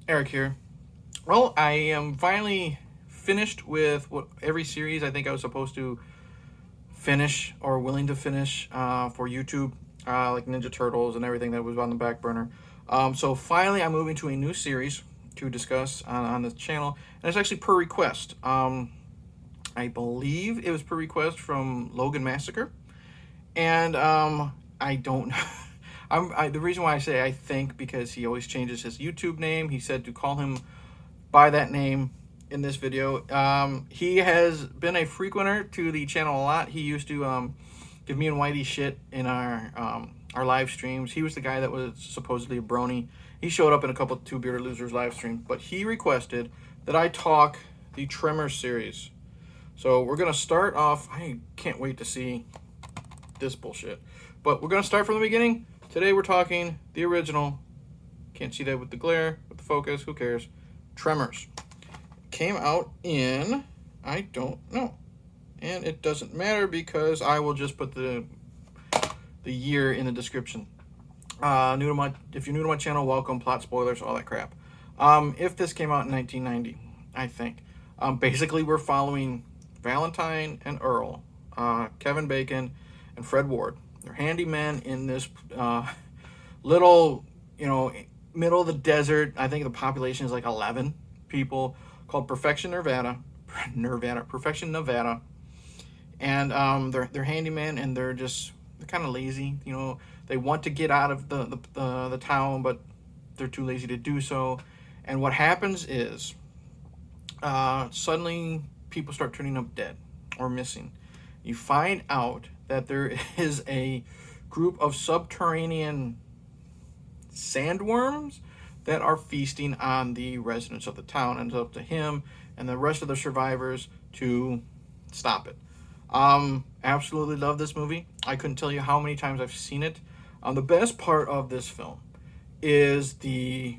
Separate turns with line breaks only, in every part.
Eric here. Well, I am finally finished with every series I think I was supposed to finish or willing to finish for YouTube, like Ninja Turtles and everything that was on the back burner. So finally, I'm moving to a new series to discuss on this channel, and it's actually per request. I believe it was per request from Logan Massacre, and I don't. The reason why I say I think because he always changes his YouTube name. He said to call him by that name in this video. He has been a frequenter to the channel a lot. He used to give me and Whitey shit in our live streams. He was the guy that was supposedly a brony. He showed up in a couple of Two Bearded Losers live streams, but he requested that I talk the Tremors series. So we're gonna start off. I can't wait to see this bullshit, but we're gonna start from the beginning. Today we're talking the original. Can't see that with the glare, with the focus. Who cares? Tremors came out in, I don't know, and it doesn't matter because I will just put the year in the description. If you're new to my channel, welcome. Plot spoilers, all that crap. If this came out in 1990, I think. Basically, we're following Valentine and Earl, Kevin Bacon, and Fred Ward. They're handymen in this little, middle of the desert. I think the population is like 11 people, called Perfection, Nevada. And they're handymen, and they're kind of lazy. They want to get out of the town, but they're too lazy to do so. And what happens is suddenly people start turning up dead or missing. You find out that there is a group of subterranean sandworms that are feasting on the residents of the town, and it's up to him and the rest of the survivors to stop it. Absolutely love this movie. I couldn't tell you how many times I've seen it. The best part of this film is the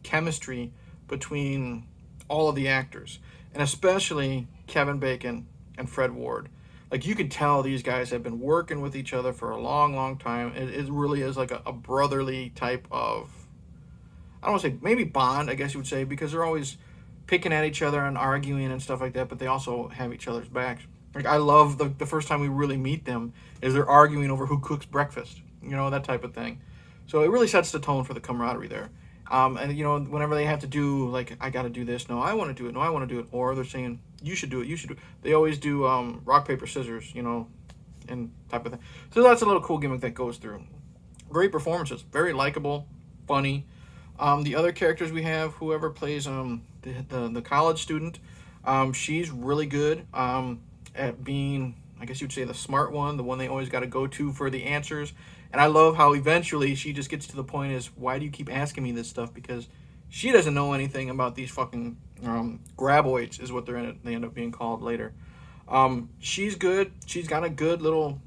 chemistry between all of the actors, and especially Kevin Bacon and Fred Ward. Like, you can tell these guys have been working with each other for a long, long time. It really is like a brotherly type of, I don't want to say, maybe bond, I guess you would say, because they're always picking at each other and arguing and stuff like that, but they also have each other's backs. Like, I love the first time we really meet them is they're arguing over who cooks breakfast, that type of thing. So it really sets the tone for the camaraderie there. And, whenever they have to do, like, I got to do this, no, I want to do it, no, I want to do it, or they're saying, you should do it, you should do it. They always do rock, paper, scissors, and type of thing. So that's a little cool gimmick that goes through. Great performances, very likable, funny. The other characters we have, whoever plays the college student, she's really good at being, I guess you'd say, the smart one, the one they always got to go to for the answers. And I love how eventually she just gets to the point is, why do you keep asking me this stuff? Because she doesn't know anything about these fucking Graboids is what they end up being called later. She's good. She's got a good little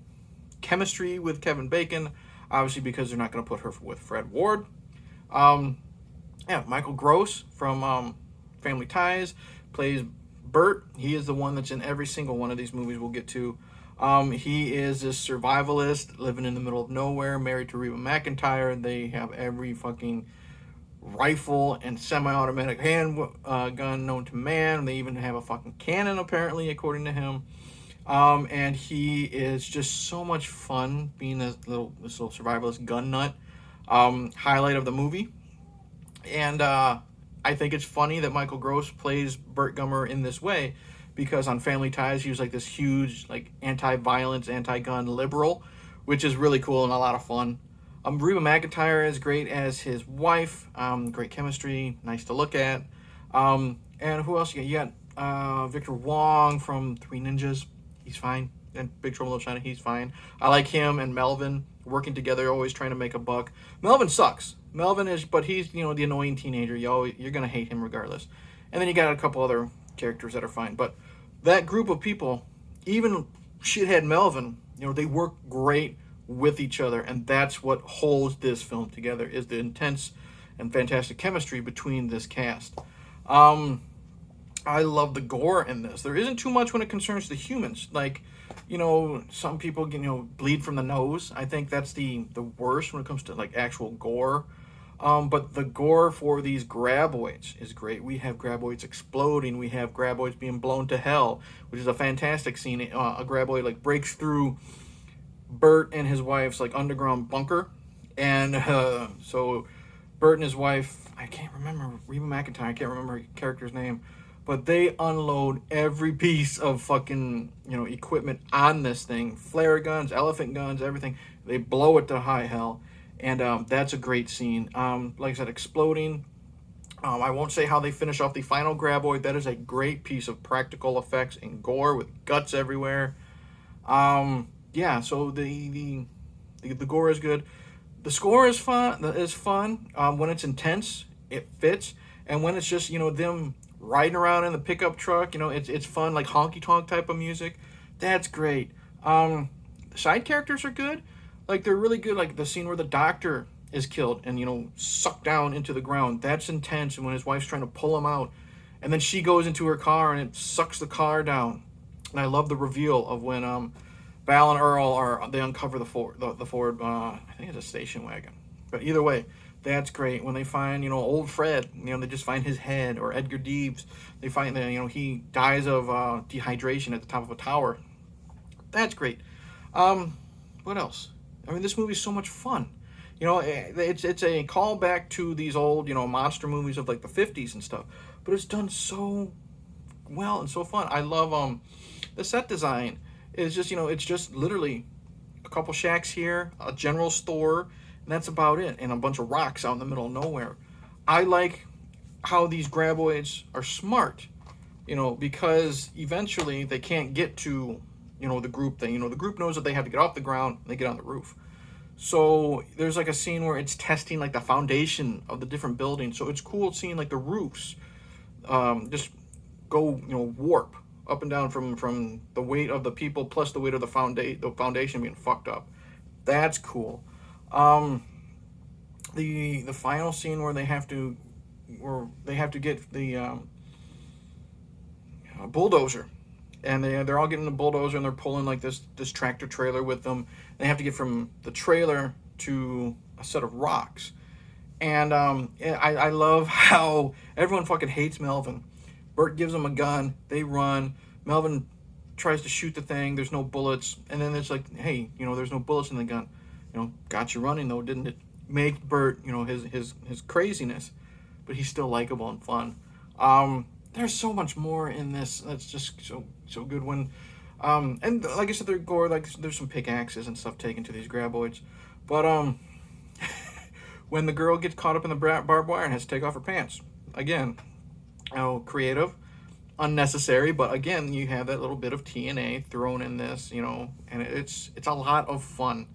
chemistry with Kevin Bacon, obviously because they're not going to put her with Fred Ward. Michael Gross from Family Ties plays Bert. He is the one that's in every single one of these movies we'll get to. He is this survivalist living in the middle of nowhere, married to Reba McEntire. They have every fucking rifle and semi-automatic gun known to man. They even have a fucking cannon, apparently, according to him. And he is just so much fun being this little survivalist gun nut. Highlight of the movie. And I think it's funny that Michael Gross plays Burt Gummer in this way, because on Family Ties he was like this huge, like, anti-violence, anti-gun liberal, which is really cool and a lot of fun. Reba McEntire is great as his wife. Great chemistry, nice to look at. And who else you got? You got Victor Wong from Three Ninjas. He's fine. And Big Trouble in Little China, he's fine. I like him and Melvin working together, always trying to make a buck. Melvin sucks. But he's, the annoying teenager. You're gonna hate him regardless. And then you got a couple other characters that are fine. But that group of people, even shithead Melvin, they work great with each other, and that's what holds this film together, is the intense and fantastic chemistry between this cast. I love the gore in this. There isn't too much when it concerns the humans. Like, some people, bleed from the nose. I think that's the worst when it comes to, like, actual gore. But the gore for these Graboids is great. We have Graboids exploding. We have Graboids being blown to hell, which is a fantastic scene. A Graboid like breaks through Bert and his wife's like underground bunker, and so Bert and his wife, I can't remember Reba McEntire. I can't remember her character's name, but they unload every piece of fucking equipment on this thing: flare guns, elephant guns, everything. They blow it to high hell, and that's a great scene. Like I said, exploding. I won't say how they finish off the final Graboid. That is a great piece of practical effects and gore with guts everywhere. Yeah, so the gore is good. The score is fun. When it's intense, it fits, and when it's just them riding around in the pickup truck, it's fun, like honky tonk type of music. That's great. The side characters are good. Like they're really good. Like the scene where the doctor is killed and sucked down into the ground. That's intense. And when his wife's trying to pull him out, and then she goes into her car and it sucks the car down. And I love the reveal of when Val and Earl they uncover the Ford. I think it's a station wagon, but either way, that's great. When they find old Fred, they just find his head, or Edgar Deeves, they find that he dies of dehydration at the top of a tower. That's great. What else? I mean, this movie's so much fun. It's a callback to these old monster movies of like the 50s and stuff, but it's done so well and so fun. I love the set design. It's just it's just literally a couple shacks here, a general store, and that's about it, and a bunch of rocks out in the middle of nowhere. I like how these Graboids are smart, because eventually they can't get to the group thing. The group knows that they have to get off the ground, and they get on the roof. So there's like a scene where it's testing like the foundation of the different buildings. So it's cool seeing like the roofs just go warp up and down from the weight of the people plus the weight of the foundation being fucked up. That's cool. The final scene where they have to get the bulldozer, and they're all getting the bulldozer, and they're pulling like this tractor trailer with them. They have to get from the trailer to a set of rocks, and I love how everyone fucking hates Melvin. Bert gives them a gun. They run. Melvin tries to shoot the thing. There's no bullets, and then it's like, hey, there's no bullets in the gun. Got you running though, didn't it? Make Bert, his craziness, but he's still likable and fun. There's so much more in this that's just so good. When and like I said, they're gore. Like there's some pickaxes and stuff taken to these Graboids, but when the girl gets caught up in the barbed wire and has to take off her pants again, creative, unnecessary, but again, you have that little bit of TNA thrown in this, and it's a lot of fun.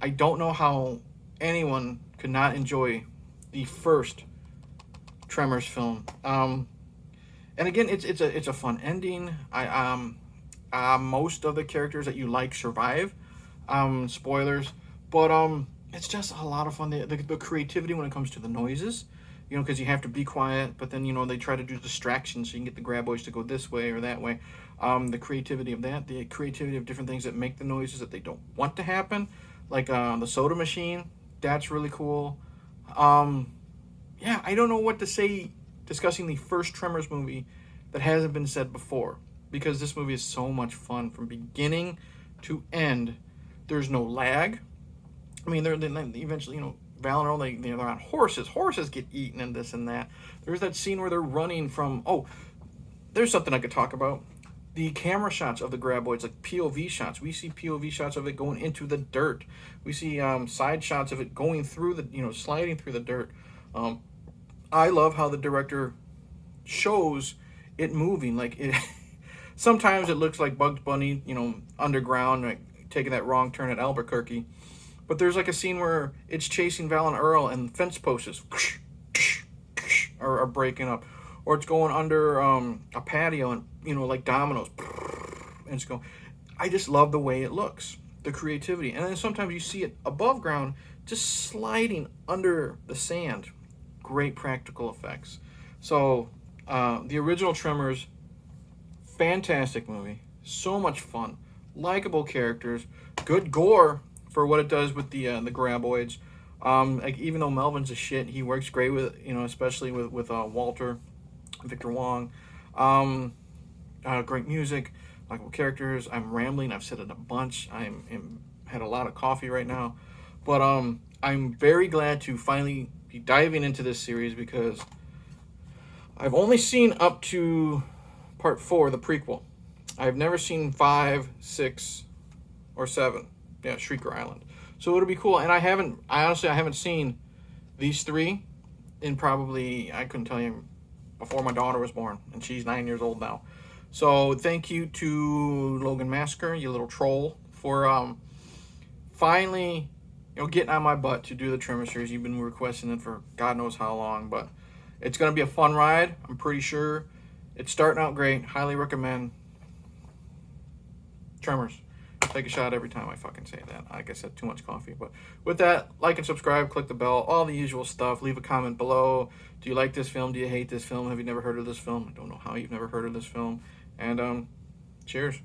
I don't know how anyone could not enjoy the first Tremors film. And again, it's a fun ending. Most of the characters that you like survive. Spoilers, but it's just a lot of fun. The creativity when it comes to the noises, because you have to be quiet, but then they try to do distractions so you can get the Graboids to go this way or that way. The creativity of that, the creativity of different things that make the noises that they don't want to happen, like the soda machine. That's really cool. Yeah, I don't know what to say discussing the first Tremors movie that hasn't been said before, because this movie is so much fun from beginning to end. There's no lag. I mean, they're eventually, Val and Earl, they're on horses. Horses get eaten and this and that. There's that scene where they're running from... Oh, there's something I could talk about. The camera shots of the Graboids, like POV shots. We see POV shots of it going into the dirt. We see side shots of it going through the, sliding through the dirt. I love how the director shows it moving. Like, it, sometimes it looks like Bugs Bunny, underground, like taking that wrong turn at Albuquerque. But there's like a scene where it's chasing Val and Earl, and fence posts are breaking up. Or it's going under a patio, and, like dominoes. And it's going. I just love the way it looks, the creativity. And then sometimes you see it above ground, just sliding under the sand. Great practical effects. So, the original Tremors, fantastic movie. So much fun. Likeable characters. Good gore for what it does with the Graboids. Like even though Melvin's a shit, he works great with, especially with Walter, Victor Wong. Um, Great music, likable characters. I'm rambling. I've said it a bunch. Had a lot of coffee right now, but I'm very glad to finally be diving into this series because I've only seen up to part 4, the prequel. I've never seen 5, 6, or 7. Yeah, Shrieker Island. So it'll be cool. And I honestly haven't seen these 3 in probably, I couldn't tell you, before my daughter was born, and she's 9 years old now. So thank you to Logan Masker, you little troll, for finally, getting on my butt to do the Tremors series. You've been requesting it for God knows how long, but it's gonna be a fun ride. I'm pretty sure. It's starting out great. Highly recommend Tremors. Take a shot every time I fucking say that. Like I said, too much coffee. But with that, like and subscribe, click the bell, all the usual stuff. Leave a comment below. Do you like this film? Do you hate this film? Have you never heard of this film? I don't know how you've never heard of this film. And cheers.